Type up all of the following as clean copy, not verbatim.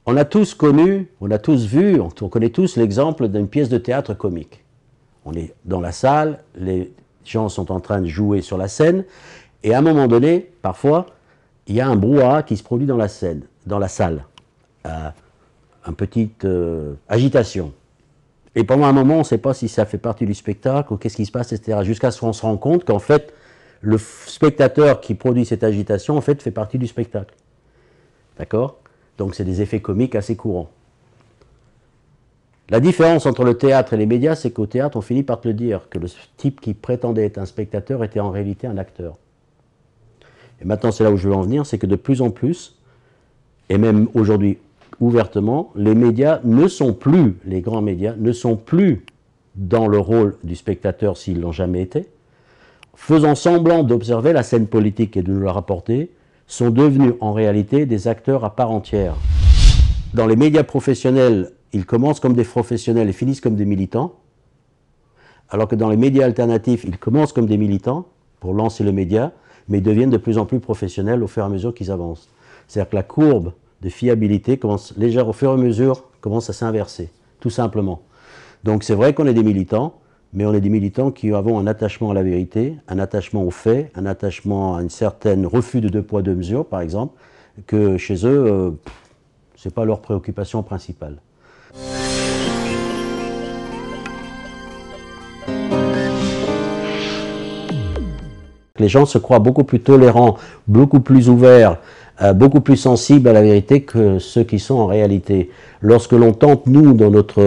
On a tous connu, on a tous vu, on connaît tous l'exemple d'une pièce de théâtre comique. On est dans la salle, les gens sont en train de jouer sur la scène, et à un moment donné, parfois, il y a un brouhaha qui se produit dans la scène, dans la salle. Une petite agitation. Et pendant un moment, on ne sait pas si ça fait partie du spectacle ou qu'est-ce qui se passe, etc. Jusqu'à ce qu'on se rende compte qu'en fait, le spectateur qui produit cette agitation, en fait, fait partie du spectacle. D'accord? Donc c'est des effets comiques assez courants. La différence entre le théâtre et les médias, c'est qu'au théâtre, on finit par te le dire, que le type qui prétendait être un spectateur était en réalité un acteur. Et maintenant, c'est là où je veux en venir, c'est que de plus en plus, et même aujourd'hui ouvertement, les médias ne sont plus, les grands médias, ne sont plus dans le rôle du spectateur s'ils l'ont jamais été, faisant semblant d'observer la scène politique et de nous la rapporter, sont devenus en réalité des acteurs à part entière. Dans les médias professionnels, ils commencent comme des professionnels et finissent comme des militants, alors que dans les médias alternatifs, ils commencent comme des militants pour lancer le média, mais ils deviennent de plus en plus professionnels au fur et à mesure qu'ils avancent. C'est-à-dire que la courbe de fiabilité commence légèrement au fur et à mesure commence à s'inverser, tout simplement. Donc c'est vrai qu'on est des militants, mais on est des militants qui avons un attachement à la vérité, un attachement aux faits, un attachement à une certaine refus de deux poids deux mesures, par exemple, que chez eux, ce n'est pas leur préoccupation principale. Les gens se croient beaucoup plus tolérants, beaucoup plus ouverts, beaucoup plus sensibles à la vérité que ceux qui sont en réalité. Lorsque l'on tente, nous, dans notre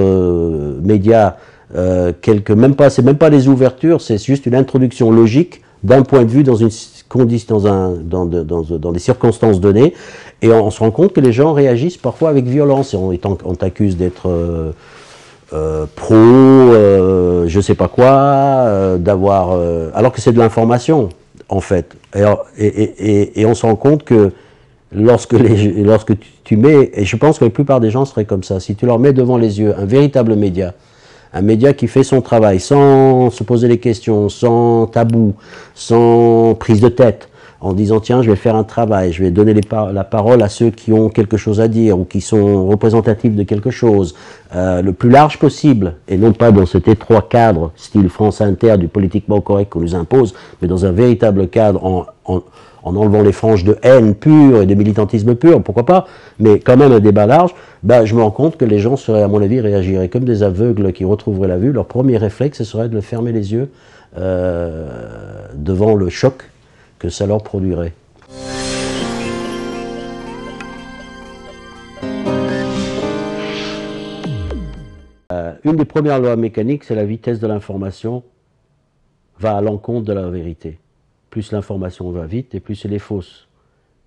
média, c'est même pas des ouvertures, c'est juste une introduction logique d'un point de vue dans une condition, dans des circonstances données, et on se rend compte que les gens réagissent parfois avec violence, et on t'accuse d'être pro, je sais pas quoi, alors que c'est de l'information, en fait. Et on se rend compte que lorsque tu mets, et je pense que la plupart des gens seraient comme ça, si tu leur mets devant les yeux un véritable média, un média qui fait son travail sans se poser des questions, sans tabou, sans prise de tête, en disant tiens, je vais faire un travail, je vais donner la parole à ceux qui ont quelque chose à dire ou qui sont représentatifs de quelque chose, le plus large possible, et non pas dans cet étroit cadre, style France Inter, du politiquement correct qu'on nous impose, mais dans un véritable cadre en enlevant les franges de haine pure et de militantisme pur, pourquoi pas, mais quand même un débat large, je me rends compte que les gens seraient, à mon avis, réagiraient comme des aveugles qui retrouveraient la vue. Leur premier réflexe, ce serait de fermer les yeux devant le choc que ça leur produirait. Une des premières lois mécaniques, c'est la vitesse de l'information va à l'encontre de la vérité. Plus l'information va vite et plus elle est fausse.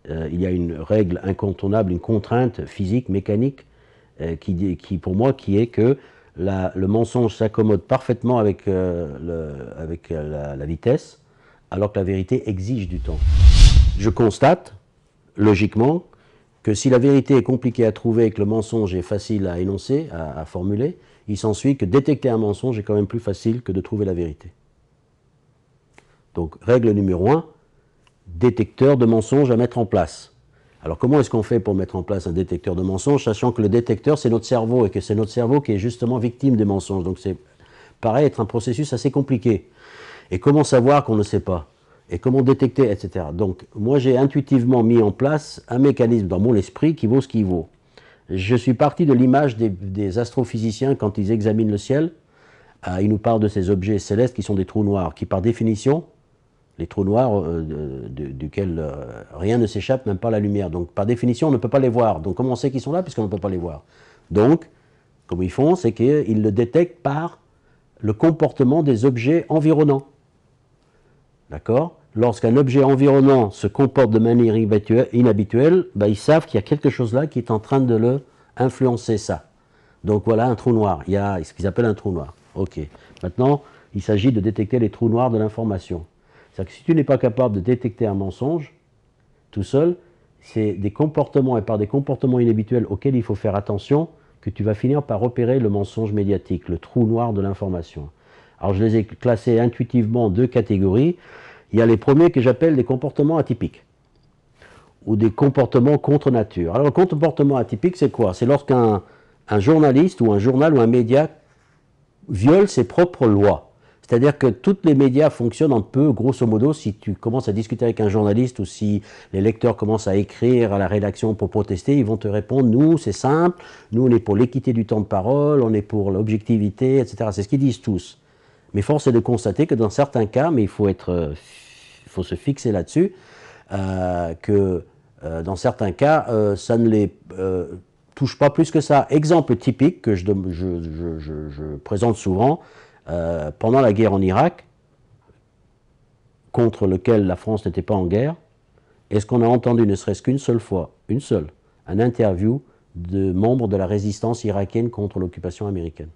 Il y a une règle incontournable, une contrainte physique, mécanique, qui pour moi, qui est que le mensonge s'accommode parfaitement avec la vitesse, alors que la vérité exige du temps. Je constate, logiquement, que si la vérité est compliquée à trouver et que le mensonge est facile à énoncer, à formuler, il s'ensuit que détecter un mensonge est quand même plus facile que de trouver la vérité. Donc, règle numéro 1, détecteur de mensonges à mettre en place. Alors, comment est-ce qu'on fait pour mettre en place un détecteur de mensonges, sachant que le détecteur, c'est notre cerveau, et que c'est notre cerveau qui est justement victime des mensonges. Donc, c'est paraît être un processus assez compliqué. Et comment savoir qu'on ne sait pas? Et comment détecter, etc. Donc, moi, j'ai intuitivement mis en place un mécanisme dans mon esprit qui vaut ce qu'il vaut. Je suis parti de l'image des astrophysiciens quand ils examinent le ciel. Ils nous parlent de ces objets célestes qui sont des trous noirs, qui par définition, les trous noirs duquel rien ne s'échappe, même pas la lumière. Donc, par définition, on ne peut pas les voir. Donc, comment on sait qu'ils sont là puisqu'on ne peut pas les voir? Donc, comme ils font, c'est qu'ils le détectent par le comportement des objets environnants. D'accord? Lorsqu'un objet environnant se comporte de manière inhabituelle, ils savent qu'il y a quelque chose là qui est en train de le influencer ça. Donc voilà un trou noir. Il y a ce qu'ils appellent un trou noir. Ok. Maintenant, il s'agit de détecter les trous noirs de l'information. C'est-à-dire que si tu n'es pas capable de détecter un mensonge tout seul, c'est des comportements et par des comportements inhabituels auxquels il faut faire attention que tu vas finir par repérer le mensonge médiatique, le trou noir de l'information. Alors je les ai classés intuitivement en deux catégories. Il y a les premiers que j'appelle des comportements atypiques, ou des comportements contre nature. Alors le comportement atypique, c'est quoi? C'est lorsqu'un journaliste ou un journal ou un média viole ses propres lois. C'est-à-dire que tous les médias fonctionnent un peu, grosso modo, si tu commences à discuter avec un journaliste ou si les lecteurs commencent à écrire à la rédaction pour protester, ils vont te répondre, nous, c'est simple, nous, on est pour l'équité du temps de parole, on est pour l'objectivité, etc. C'est ce qu'ils disent tous. Mais force est de constater que dans certains cas, mais il faut se fixer là-dessus, que dans certains cas, ça ne les touche pas plus que ça. Exemple typique que je présente souvent, pendant la guerre en Irak, contre lequel la France n'était pas en guerre, est-ce qu'on a entendu ne serait-ce qu'une seule fois, une seule, un interview de membres de la résistance irakienne contre l'occupation américaine?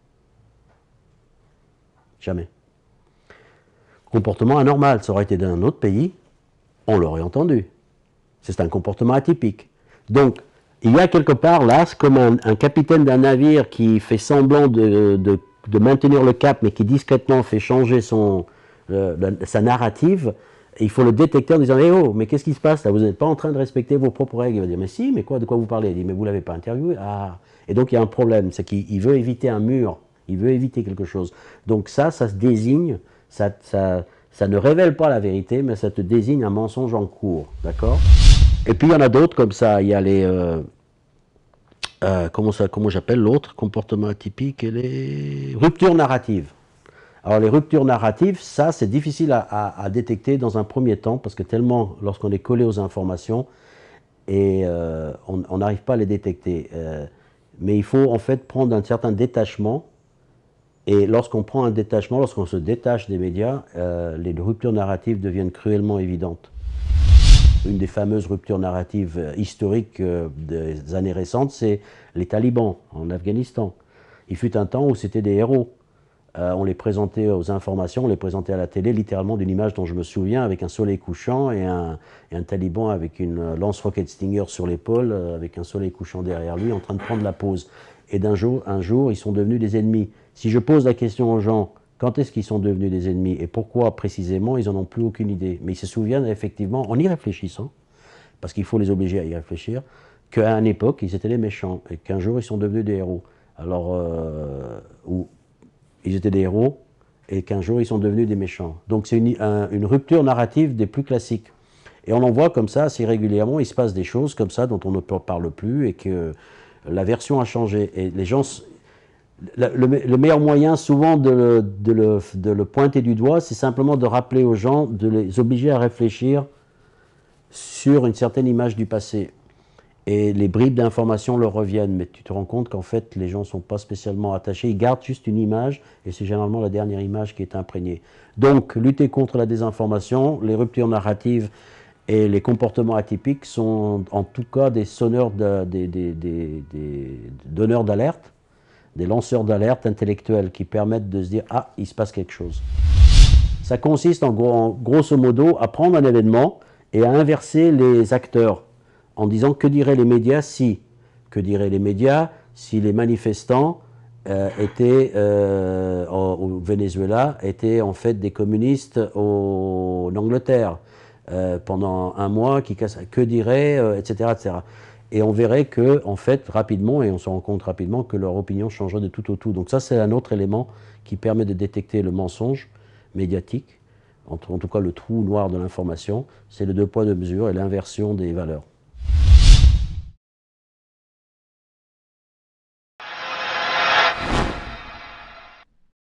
Jamais. Comportement anormal, ça aurait été d'un autre pays, on l'aurait entendu. C'est un comportement atypique. Donc, il y a quelque part là, c'est comme un capitaine d'un navire qui fait semblant de maintenir le cap, mais qui discrètement fait changer sa narrative. Il faut le détecter en disant, eh oh, mais qu'est-ce qui se passe là? Vous n'êtes pas en train de respecter vos propres règles. Il va dire, mais si, mais quoi, de quoi vous parlez? Il dit, mais vous ne l'avez pas interviewé. Ah. Et donc il y a un problème, c'est qu'il veut éviter un mur, il veut éviter quelque chose. Donc ça se désigne, ça ne révèle pas la vérité, mais ça te désigne un mensonge en cours, d'accord? Et puis il y en a d'autres comme ça, il y a les... comment j'appelle l'autre comportement atypique et les ruptures narratives. Alors les ruptures narratives, ça c'est difficile à détecter dans un premier temps, parce que tellement lorsqu'on est collé aux informations, et on n'arrive pas à les détecter. Mais il faut en fait prendre un certain détachement, et lorsqu'on prend un détachement, lorsqu'on se détache des médias, les ruptures narratives deviennent cruellement évidentes. Une des fameuses ruptures narratives historiques des années récentes, c'est les talibans en Afghanistan. Il fut un temps où c'était des héros. On les présentait aux informations, on les présentait à la télé, littéralement d'une image dont je me souviens, avec un soleil couchant et un taliban avec une lance-rocket Stinger sur l'épaule, avec un soleil couchant derrière lui, en train de prendre la pause. Et un jour, ils sont devenus des ennemis. Si je pose la question aux gens, quand est-ce qu'ils sont devenus des ennemis et pourquoi précisément, ils n'en ont plus aucune idée. Mais ils se souviennent effectivement, en y réfléchissant, parce qu'il faut les obliger à y réfléchir, qu'à une époque, ils étaient les méchants et qu'un jour, ils sont devenus des héros. Alors, ils étaient des héros et qu'un jour, ils sont devenus des méchants. Donc, c'est une rupture narrative des plus classiques. Et on en voit comme ça assez régulièrement, il se passe des choses comme ça dont on ne parle plus et que la version a changé. Et les gens... Le meilleur moyen souvent de le pointer du doigt, c'est simplement de rappeler aux gens, de les obliger à réfléchir sur une certaine image du passé. Et les bribes d'informations leur reviennent, mais tu te rends compte qu'en fait les gens ne sont pas spécialement attachés, ils gardent juste une image, et c'est généralement la dernière image qui est imprégnée. Donc lutter contre la désinformation, les ruptures narratives et les comportements atypiques sont en tout cas des sonneurs donneurs d'alerte, des lanceurs d'alerte intellectuels qui permettent de se dire « Ah, il se passe quelque chose ». Ça consiste en grosso modo à prendre un événement et à inverser les acteurs en disant « Que diraient les médias si ?» Que diraient les médias si les manifestants étaient au Venezuela, étaient en fait des communistes en Angleterre pendant un mois, que diraient, etc., etc. Et on verrait que, en fait, rapidement, et on se rend compte rapidement que leur opinion changerait de tout au tout. Donc ça, c'est un autre élément qui permet de détecter le mensonge médiatique, en tout cas le trou noir de l'information, c'est le deux poids, deux mesures et l'inversion des valeurs.